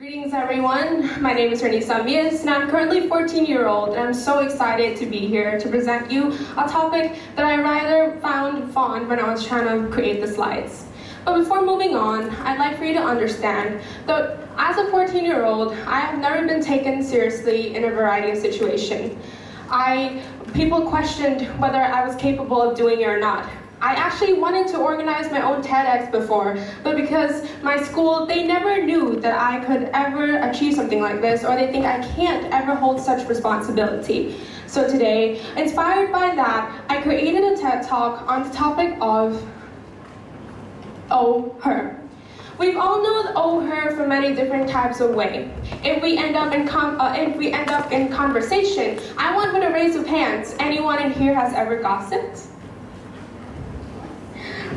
Greetings everyone, my name is Ranysa Meas and I'm currently 14-year-old and I'm so excited to be here to present you a topic that I rather found fun when I was trying to create the slides. But before moving on, I'd like for you to understand that as a 14-year-old, I have never been taken seriously in a variety of situations. People questioned whether I was capable of doing it or not. I actually wanted to organize my own TEDx before, but because my school, they never knew that I could ever achieve something like this, or they think I can't ever hold such responsibility. So today, inspired by that, I created a TED Talk on the topic of Oh, her. We've all known oh, her for many different types of ways. If we end up in conversation, I want with a raise of hands. Anyone in here has ever gossiped?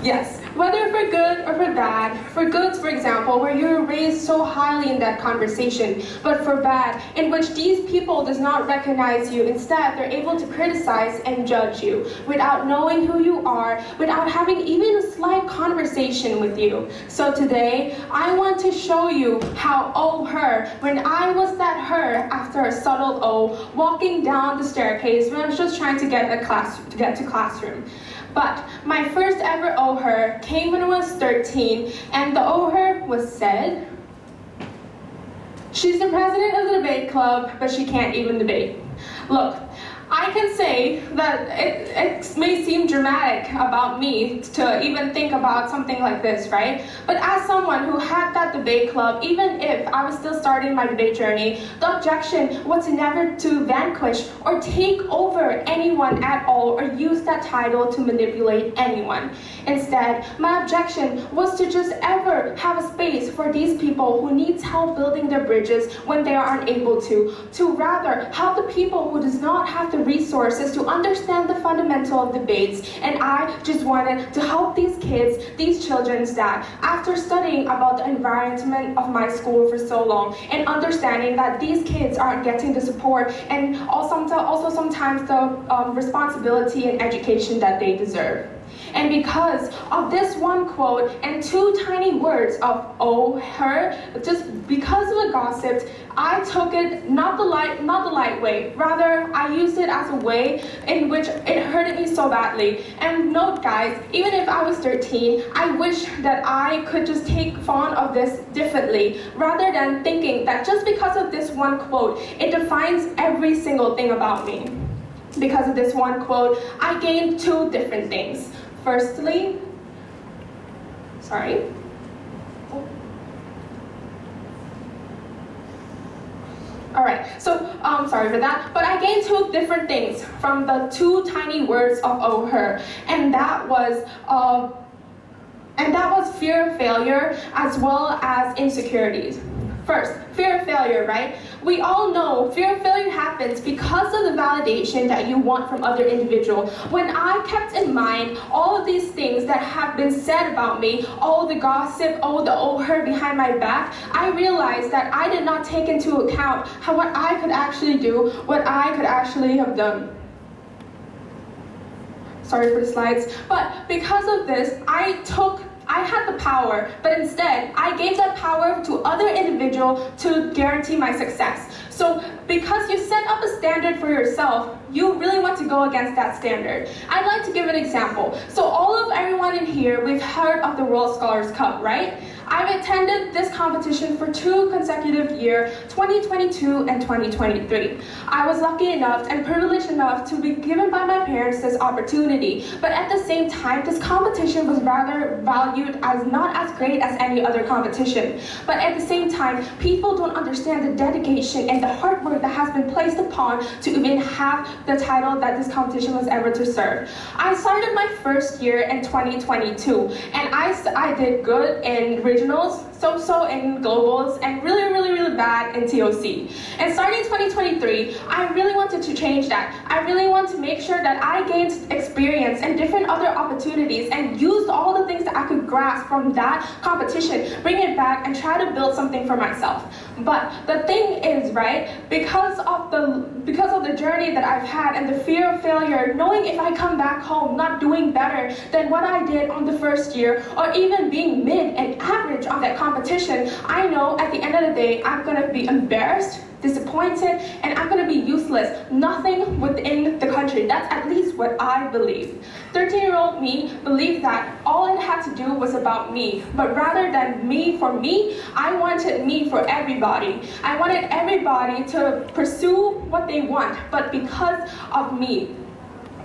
Yes, whether for good or for bad. For good, for example, where you're raised so highly in that conversation, but for bad, in which these people does not recognize you. Instead, they're able to criticize and judge you without knowing who you are, without having even a slight conversation with you. So today, I want to show you how oh her, when I was that her after a subtle oh, walking down the staircase when I was just trying to get to classroom. But my first ever oh her came when I was 13, and the oh her was said, she's the president of the debate club, but she can't even debate. Look, I can say that it may seem dramatic about me to even think about something like this, right? But as someone who had that debate club, even if I was still starting my debate journey, the objection was never to vanquish or take over anyone at all or use that title to manipulate anyone. Instead, my objection was to just ever have a space for these people who needs help building their bridges when they are unable to rather help the people who does not have the resources to understand the fundamental of debates. And I just wanted to help these kids, these children, that after studying about the environment of my school for so long and understanding that these kids aren't getting the support and also sometimes the responsibility and education that they deserve. And because of this one quote and two tiny words of oh, her, just because of the gossip, I took it not the light way. Rather, I used it as a way in which it hurted me so badly. And note, guys, even if I was 13, I wish that I could just take fun of this differently, rather than thinking that just because of this one quote, it defines every single thing about me. Because of this one quote, I gained two different things. Firstly, sorry. All right, so sorry for that, but I gained two different things from the two tiny words of oh her, and that was fear of failure as well as insecurities. First, fear of failure, right? We all know fear of failure happens because of the validation that you want from other individuals. When I kept in mind all of these things that have been said about me, all the gossip, all the oh her behind my back, I realized that I did not take into account what I could actually do, what I could actually have done. Sorry for the slides. But because of this, I had the power, but instead, I gave that power to other individuals to guarantee my success. So because you set up a standard for yourself, you really want to go against that standard. I'd like to give an example. So everyone in here, we've heard of the World Scholars Cup, right? I've attended this competition for 2 consecutive years, 2022 and 2023. I was lucky enough and privileged enough to be given by my parents this opportunity, but at the same time, this competition was rather valued as not as great as any other competition. But at the same time, people don't understand the dedication and the hard work that has been placed upon to even have the title that this competition was ever to serve. I started my first year in 2022, and I did good in regionals, so in globals, and really bad in TOC. And starting 2023, I really wanted to change that. I really want to make sure that I gained experience and different other opportunities and used all the things that I could grasp from that competition, bring it back and try to build something for myself. But the thing is, right, because of the journey that I've had and the fear of failure, knowing if I come back home not doing better than what I did on the first year, or even being mid and average on that competition, I know at the end of the day, I'm gonna be embarrassed, disappointed, and I'm gonna be useless. Nothing within the country. That's at least what I believe. 13-year-old me believed that all it had to do was about me. But rather than me for me, I wanted me for everybody. I wanted everybody to pursue what they want, but because of me.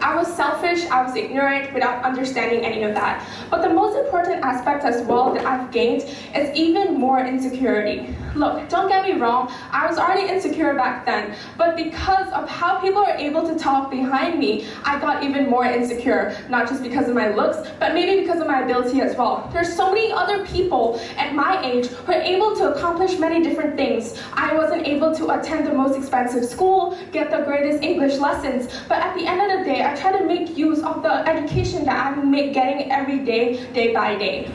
I was selfish, I was ignorant without understanding any of that. But the most important aspect as well that I've gained is even more insecurity. Look, don't get me wrong, I was already insecure back then, but because of how people are able to talk behind me, I got even more insecure, not just because of my looks, but maybe because of my ability as well. There's so many other people at my age who are able to accomplish many different things. I wasn't able to attend the most expensive school, get the greatest English lessons, but at the end of the day, I try to make use of the education that I'm getting every day, day by day.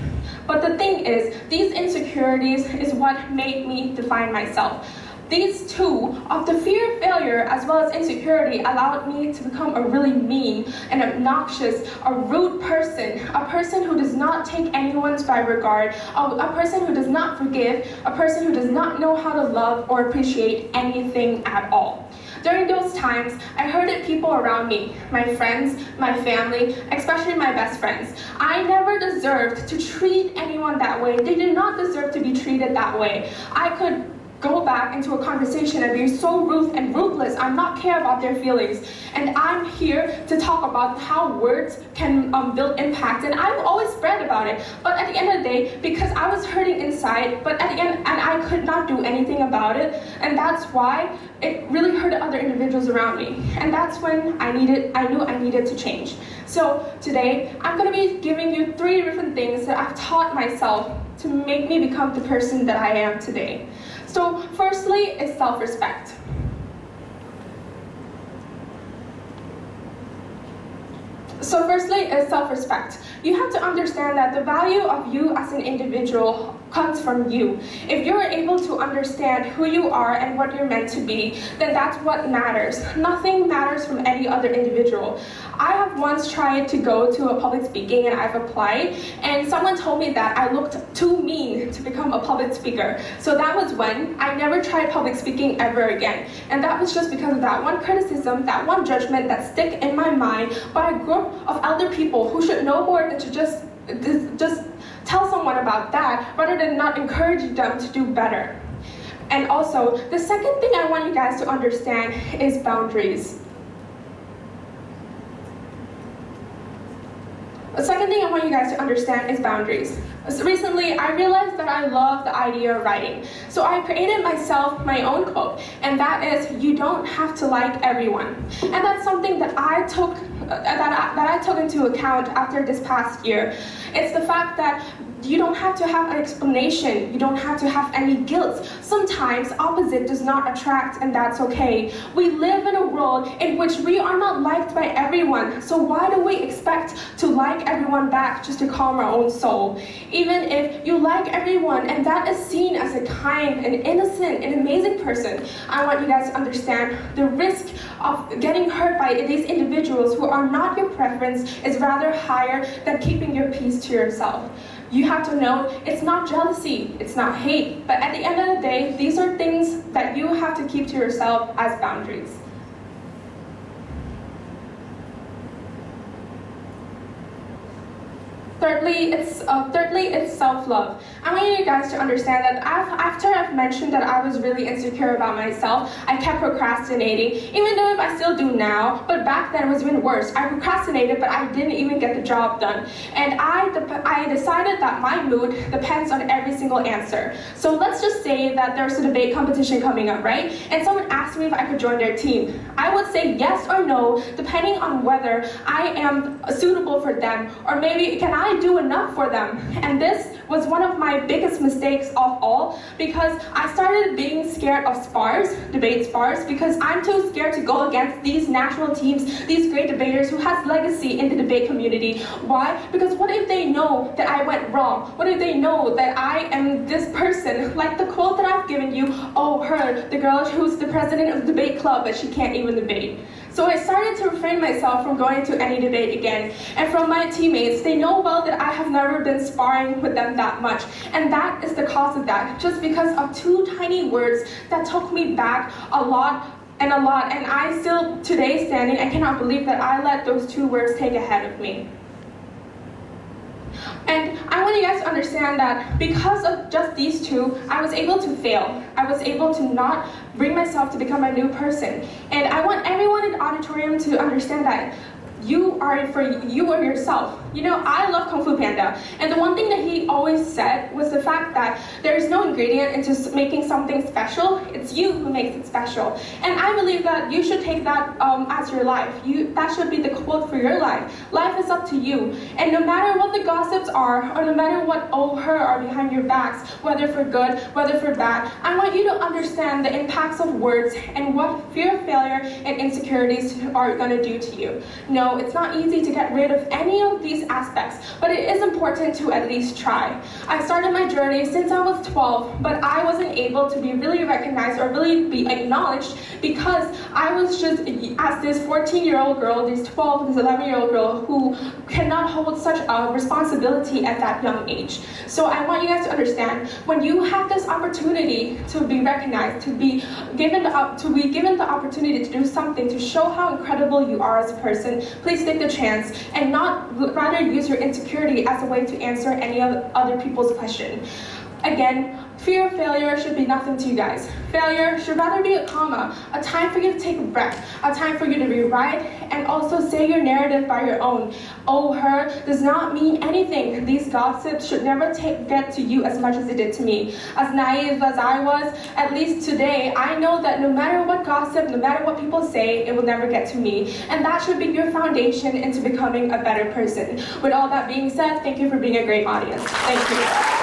But the thing is, these insecurities is what made me define myself. These two, of the fear of failure as well as insecurity, allowed me to become a really mean and obnoxious, a rude person, a person who does not take anyone's by regard, a person who does not forgive, a person who does not know how to love or appreciate anything at all. During those times, I hurted people around me, my friends, my family, especially my best friends. I never deserved to treat anyone that way. They did not deserve to be treated that way. I could go back into a conversation and be so rude and ruthless and not care about their feelings. And I'm here to talk about how words can build impact, and I've always read about it. But at the end of the day, because I was hurting inside, but at the end, and I could not do anything about it, and that's why it really hurt other individuals around me. And that's when I knew I needed to change. So today, I'm gonna be giving you 3 different things that I've taught myself to make me become the person that I am today. So firstly is self-respect. You have to understand that the value of you as an individual comes from you. If you're able to understand who you are and what you're meant to be, then that's what matters. Nothing matters from any other individual. I have once tried to go to a public speaking and I've applied, and someone told me that I looked too mean to become a public speaker. So that was when I never tried public speaking ever again. And that was just because of that one criticism, that one judgment that stick in my mind by a group of elder people who should know more than to just tell someone about that rather than not encourage them to do better. And also, the second thing I want you guys to understand is boundaries. The second thing I want you guys to understand is boundaries. So recently, I realized that I love the idea of writing. So I created myself my own quote, and that is, you don't have to like everyone. And that's something that I took into account after this past year. It's the fact that you don't have to have an explanation. You don't have to have any guilt. Sometimes opposite does not attract, and that's okay. We live in a world in which we are not liked by everyone. So why do we expect to like everyone back just to calm our own soul? Even if you like everyone and that is seen as a kind and innocent and amazing person, I want you guys to understand the risk of getting hurt by these individuals who are not your preference is rather higher than keeping your peace to yourself. You have to know it's not jealousy, it's not hate, but at the end of the day, these are things that you have to keep to yourself as boundaries. Thirdly, it's self-love. I want you guys to understand that after I've mentioned that I was really insecure about myself, I kept procrastinating, even though I still do now, but back then it was even worse. I procrastinated, but I didn't even get the job done. And I decided that my mood depends on every single answer. So let's just say that there's a debate competition coming up, right? And someone asked me if I could join their team. I would say yes or no, depending on whether I am suitable for them, or maybe can I do enough for them. And this was one of my biggest mistakes of all, because I started being scared of spars, debate spars, because I'm too scared to go against these national teams, these great debaters who has legacy in the debate community. Why? Because what if they know that I went wrong? What if they know that I am this person, like the quote that I've given you, oh, her, the girl who's the president of the debate club, but she can't even debate. So I started to refrain myself from going to any debate again. And from my teammates, they know well that I have never been sparring with them that much. And that is the cause of that, just because of two tiny words that took me back a lot. And I still, today standing, I cannot believe that I let those two words take ahead of me. And I want you guys to understand that because of just these two, I was able to fail. I was able to not bring myself to become a new person. And I want everyone in the auditorium to understand that you are for you or yourself. You know, I love Kung Fu Panda, and the one thing that he always said was the fact that there is no ingredient into making something special. It's you who makes it special. And I believe that you should take that as your life. That should be the quote for your life. Life is up to you. And no matter what the gossips are, or no matter what oh, her are behind your backs, whether for good, whether for bad, I want you to understand the impacts of words and what fear of failure and insecurities are going to do to you. No, it's not easy to get rid of any of these aspects, but it is important to at least try. I started my journey since I was 12, but I wasn't able to be really recognized or really be acknowledged because I was just, as this 14-year-old girl, this 12, this 11-year-old girl who cannot hold such a responsibility at that young age. So I want you guys to understand, when you have this opportunity to be recognized, to be given the opportunity to do something to show how incredible you are as a person, please take the chance and rather use your insecurity as a way to answer any of other people's question. Again, fear of failure should be nothing to you guys. Failure should rather be a comma, a time for you to take a breath, a time for you to rewrite, and also say your narrative by your own. Oh, her does not mean anything. These gossips should never get to you as much as it did to me. As naive as I was, at least today, I know that no matter what gossip, no matter what people say, it will never get to me. And that should be your foundation into becoming a better person. With all that being said, thank you for being a great audience. Thank you.